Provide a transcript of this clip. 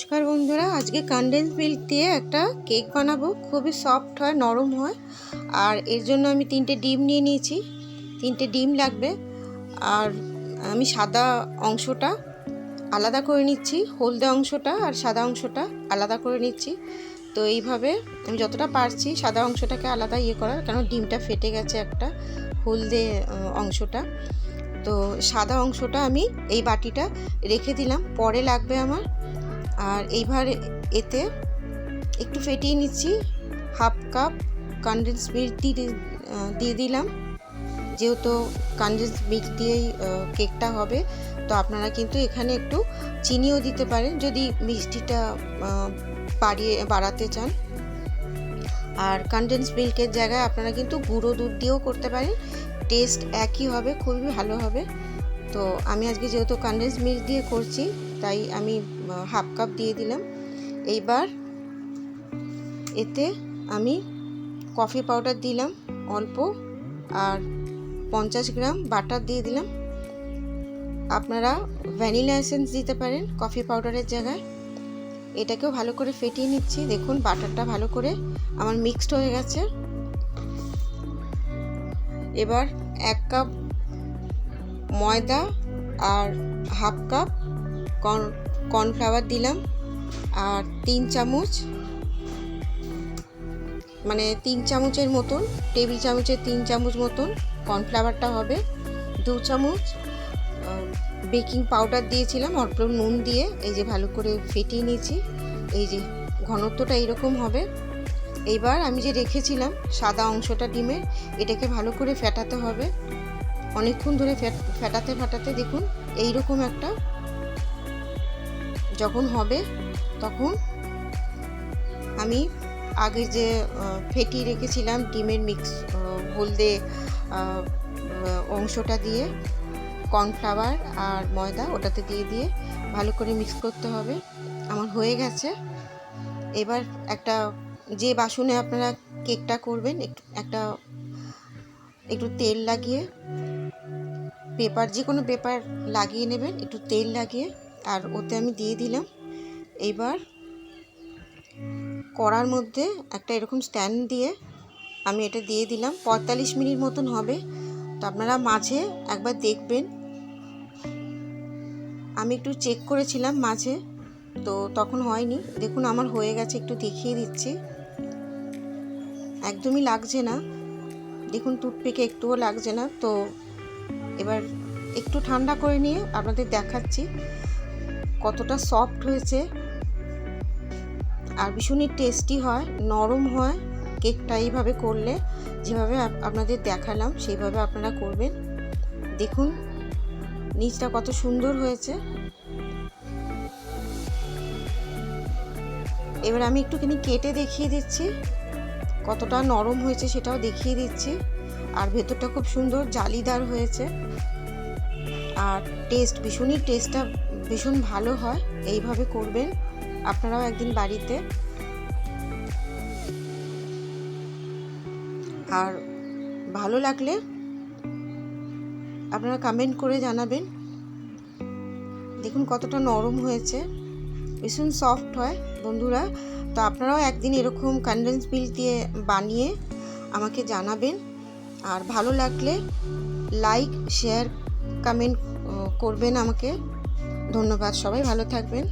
নমস্কার বন্ধুরা, আজকে কনডেন্স মিল্ক দিয়ে একটা কেক বানাবো। খুবই সফট হয়, নরম হয়। আর এর জন্য আমি 3টে ডিম নিয়ে নিয়েছি। 3টে ডিম লাগবে। আর আমি সাদা অংশটা আলাদা করে নিচ্ছি, হলদে অংশটা আর সাদা অংশটা আলাদা করে নিচ্ছি। তো এইভাবে আমি যতটা পারছি সাদা অংশটাকে আলাদা করার, কারণ ডিমটা ফেটে গেছে একটা হলদে অংশটা। তো সাদা অংশটা আমি এই বাটিটা রেখে দিলাম, পরে লাগবে আমার। আর এইবার এতে একটু ফেটিয়ে নিচ্ছি। হাফ কাপ কনডেন্স মিল্ক দিয়ে দিলাম, যেহেতু কনডেন্স মিল্ক দিয়েই কেকটা হবে। তো আপনারা কিন্তু এখানে একটু চিনিও দিতে পারেন যদি মিষ্টিটা বাড়াতে চান। আর কনডেন্স মিল্কের জায়গায় আপনারা কিন্তু গুঁড়ো দুধ দিয়েও করতে পারেন, টেস্ট একই হবে, খুবই ভালো হবে। তো আমি আজকে যেহেতু কনডেন্স মিল্ক দিয়ে করছি, তাই আমি হাফ কাপ দিয়ে দিলাম। এইবার এতে আমি কফি পাউডার দিলাম অল্প, আর 50 গ্রাম বাটার দিয়ে দিলাম। আপনারা ভ্যানিলা এসেন্স দিতে পারেন কফি পাউডারের জায়গায়। এটাকেও ভালো করে ফেটিয়ে নিচ্ছি। দেখুন বাটারটা ভালো করে আমার মিক্সড হয়ে গেছে। এবার 1 কাপ ময়দা আর হাফ কাপ কর্নফ্লাওয়ার দিলাম, আর 3 চামচ, মানে 3 চামচের মতন, টেবিল চামচের 3 চামচ মতন কর্নফ্লাওয়ারটা হবে। 2 চামচ বেকিং পাউডার দিয়েছিলাম অল্প নুন দিয়ে। এই যে ভালো করে ফেটিয়ে নিয়েছি। এই যে ঘনত্বটা এইরকম হবে। এইবার আমি যে রেখেছিলাম সাদা অংশটা ডিমের, এটাকে ভালো করে ফেটাতে হবে। অনেকক্ষণ ধরে ফেটাতে দেখুন এইরকম একটা যখন হবে, তখন আমি আগে যে ফেটিয়ে রেখেছিলাম ডিমের মিক্স হলদে অংশটা দিয়ে কর্নফ্লাওয়ার আর ময়দা ওটাতে দিয়ে ভালো করে মিক্স করতে হবে। আমার হয়ে গেছে। এবার যে বাসনে আপনারা কেকটা করবেন, একটু তেল লাগিয়ে, যে কোনো পেপার লাগিয়ে নেবেন, একটু তেল লাগিয়ে, আর ওতে আমি দিয়ে দিলাম। এইবার কড়ার মধ্যে একটা এরকম স্ট্যান্ড দিয়ে আমি এটা দিয়ে দিলাম। 45 মিনিট মতন হবে। তো আপনারা মাঝে একবার দেখবেন। আমি একটু চেক করেছিলাম মাঝে, তো তখন হয়নি। দেখুন আমার হয়ে গেছে, একটু দেখিয়ে দিচ্ছি। একদমই লাগছে না, দেখুন টুথপিকে একটুও লাগছে না। তো এবার একটু ঠান্ডা করে নিয়ে আপনাদের দেখাচ্ছি কতটা সফট হয়েছে। আর ভীষণই টেস্টি হয়, নরম হয় কেকটা। এইভাবে করলে, যেভাবে আপনাদের দেখালাম সেইভাবে আপনারা করবেন। দেখুন নিচটা কত সুন্দর হয়েছে। এবার আমি একটুখানি কেটে দেখিয়ে দিচ্ছি কতটা নরম হয়েছে, সেটাও দেখিয়ে দিচ্ছি। আর ভেতরটা খুব সুন্দর জালিদার হয়েছে। আর টেস্টটা ভীষণ ভালো হয়। এইভাবে করবেন আপনারাও একদিন বাড়িতে। আর ভালো লাগলে আপনারা কমেন্ট করে জানাবেন। দেখুন কতটা নরম হয়েছে, ভীষণ সফট হয় বন্ধুরা। তো আপনারাও একদিন এরকম কনডেন্স মিল্ক দিয়ে বানিয়ে আমাকে জানাবেন। আর ভালো লাগলে লাইক, শেয়ার, কমেন্ট করবেন আমাকে। ধন্যবাদ, সবাই ভালো থাকবেন।